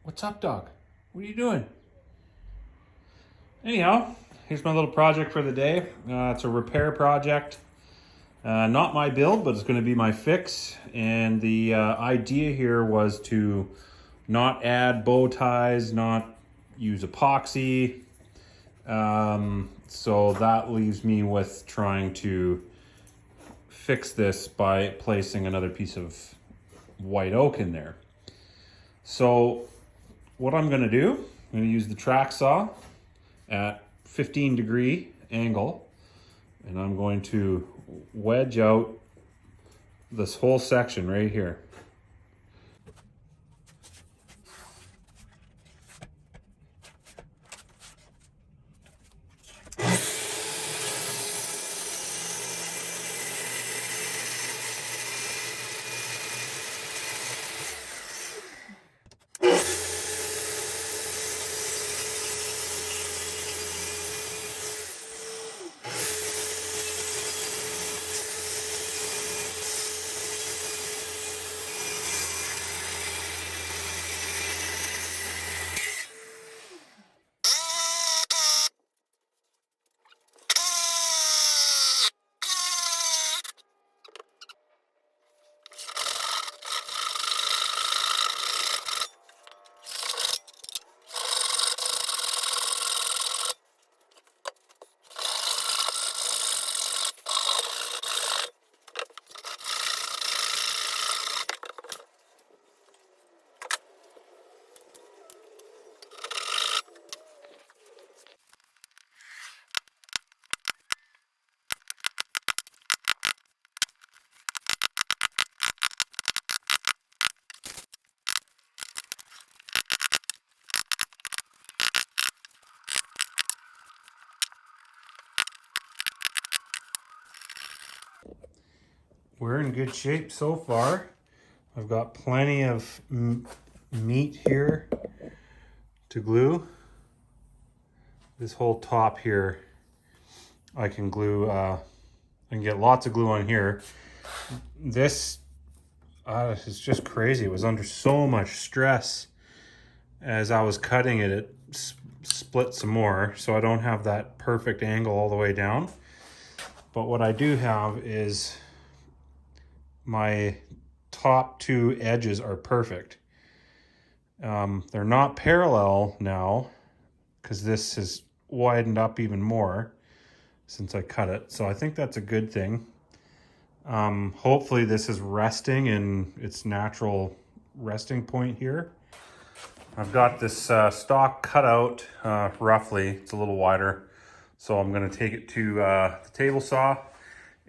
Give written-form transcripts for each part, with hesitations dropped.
What's up, dog? What are you doing? Anyhow, here's my little project for the day. It's a repair project. Not my build, but it's going to be my fix. And the idea here was to not add bow ties, not use epoxy. So that leaves me with trying to fix this by placing another piece of white oak in there. So what I'm going to do, I'm going to use the track saw at 15-degree angle, and I'm going to wedge out this whole section right here. We're in good shape so far. I've got plenty of meat here to glue. This whole top here, I can glue, I can get lots of glue on here. This is just crazy. It was under so much stress. As I was cutting it, it split some more, so I don't have that perfect angle all the way down. But what I do have is my top two edges are perfect. They're not parallel now because this has widened up even more since I cut it. So I think that's a good thing. Hopefully this is resting in its natural resting point here. I've got this stock cut out roughly. It's a little wider. So I'm gonna take it to the table saw,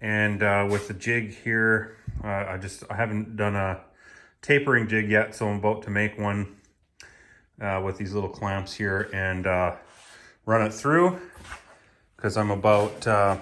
and with the jig here, I haven't done a tapering jig yet, so I'm about to make one with these little clamps here and run it through, because I'm about, I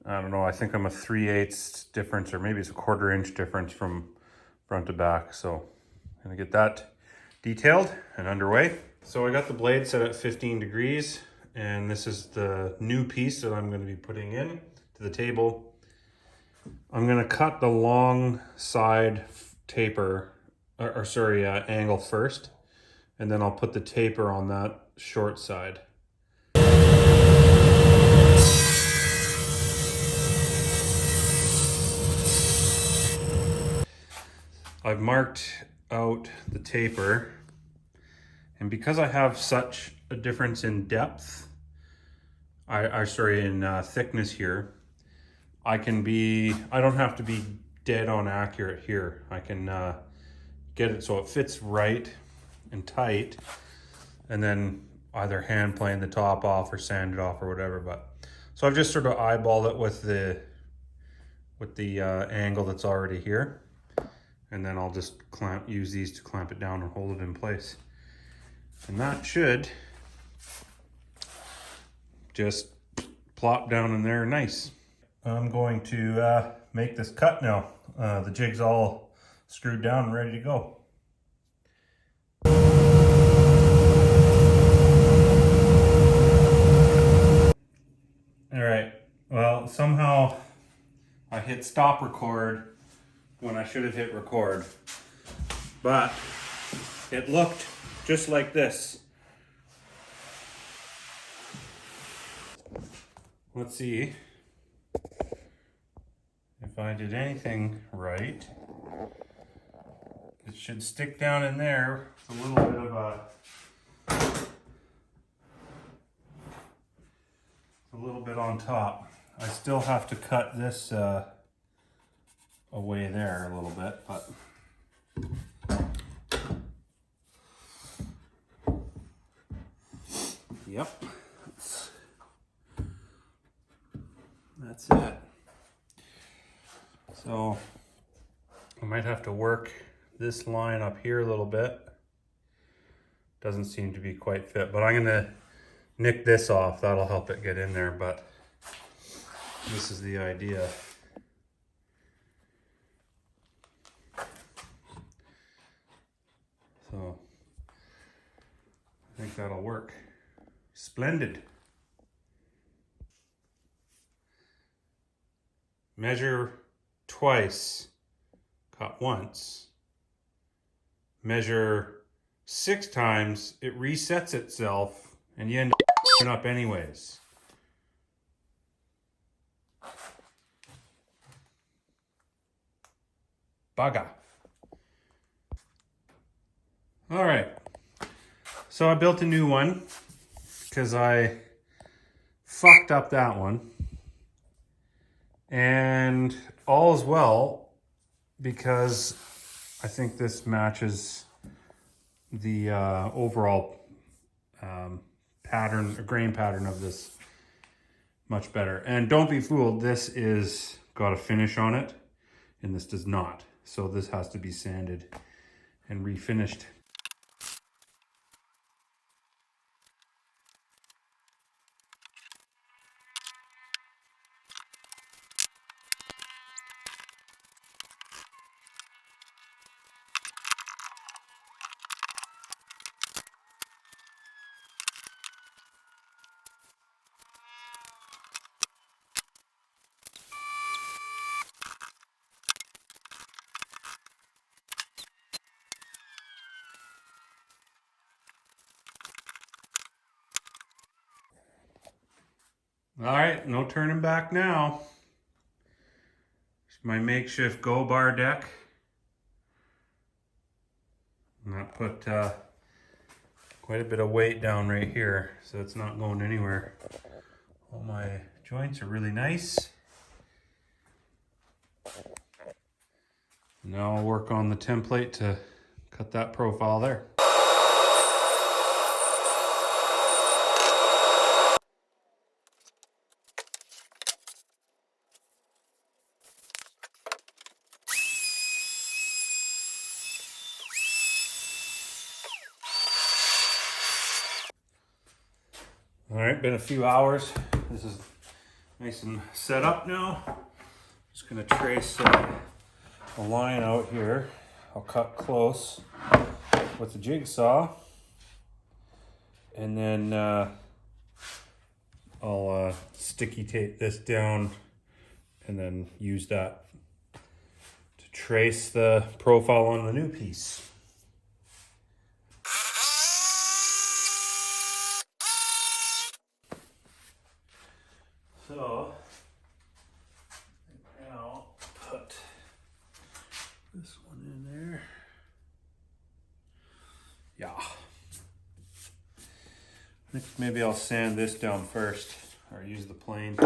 don't know, I think I'm a 3/8 difference, or maybe it's a 1/4 inch difference from front to back. So I'm gonna get that detailed and underway. So I got the blade set at 15 degrees, and this is the new piece that I'm going to be putting in to the table. I'm going to cut the long side taper, angle first, and then I'll put the taper on that short side. I've marked out the taper, and because I have such a difference in depth, in thickness here, I don't have to be dead on accurate here. I can get it so it fits right and tight, and then either hand plane the top off or sand it off or whatever. But so I've just sort of eyeballed it with the angle that's already here, and then I'll just use these to clamp it down and hold it in place. And that should just plop down in there nice. I'm going to make this cut now. The jig's all screwed down and ready to go. All right, well, somehow I hit stop record when I should have hit record, but it looked just like this. Let's see if I did anything right. It should stick down in there with a little bit of a little bit on top. I still have to cut this away there a little bit, but yep, that's it. So I might have to work this line up here a little bit. Doesn't seem to be quite fit, but I'm gonna nick this off. That'll help it get in there, but this is the idea. So I think that'll work. Splendid. Measure twice, cut once. Measure 6 times, it resets itself, and you end up anyways. Bugger. All right, so I built a new one because I fucked up that one. And all is well because I think this matches the overall pattern, grain pattern of this much better. And don't be fooled, this is got a finish on it and this does not. So this has to be sanded and refinished. All right, no turning back now. It's my makeshift go bar deck. And that put quite a bit of weight down right here, so it's not going anywhere. All my joints are really nice. Now I'll work on the template to cut that profile there. All right, been a few hours. This is nice and set up now. Just gonna trace a line out here. I'll cut close with the jigsaw, and then I'll sticky tape this down and then use that to trace the profile on the new piece. So now put this one in there. Yeah. I think maybe I'll sand this down first, or use the plane.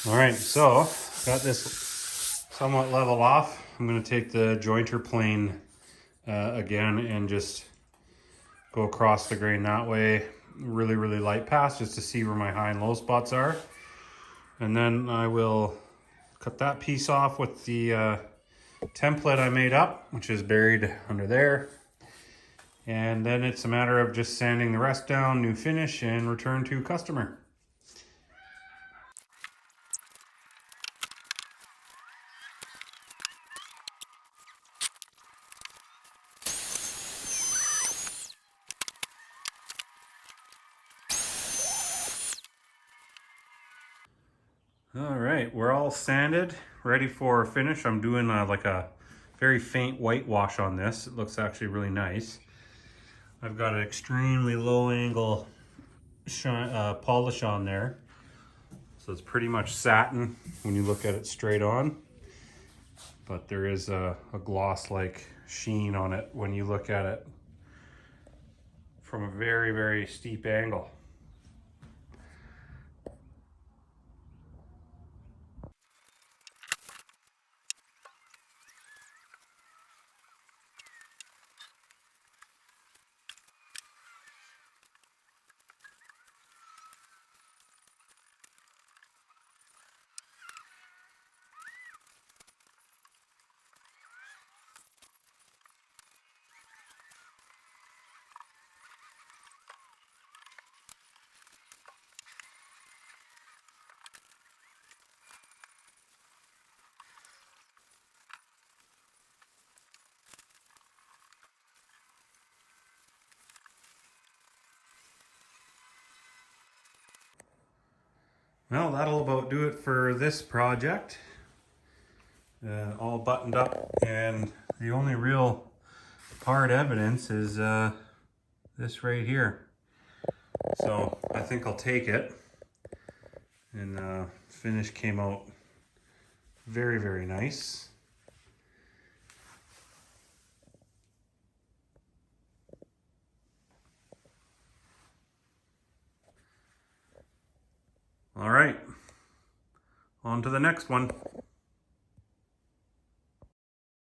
All right, so got this somewhat leveled off. I'm going to take the jointer plane again and just go across the grain that way. Really, really light pass just to see where my high and low spots are. And then I will cut that piece off with the template I made up, which is buried under there. And then it's a matter of just sanding the rest down, new finish, and return to customer. All right, we're all sanded, ready for finish. I'm doing like a very faint whitewash on this. It looks actually really nice. I've got an extremely low angle polish on there. So it's pretty much satin when you look at it straight on. But there is a gloss-like sheen on it when you look at it from a very, very steep angle. Well, that'll about do it for this project. All buttoned up, and the only real hard evidence is this right here. So I think I'll take it. And finish came out very, very nice. All right, on to the next one.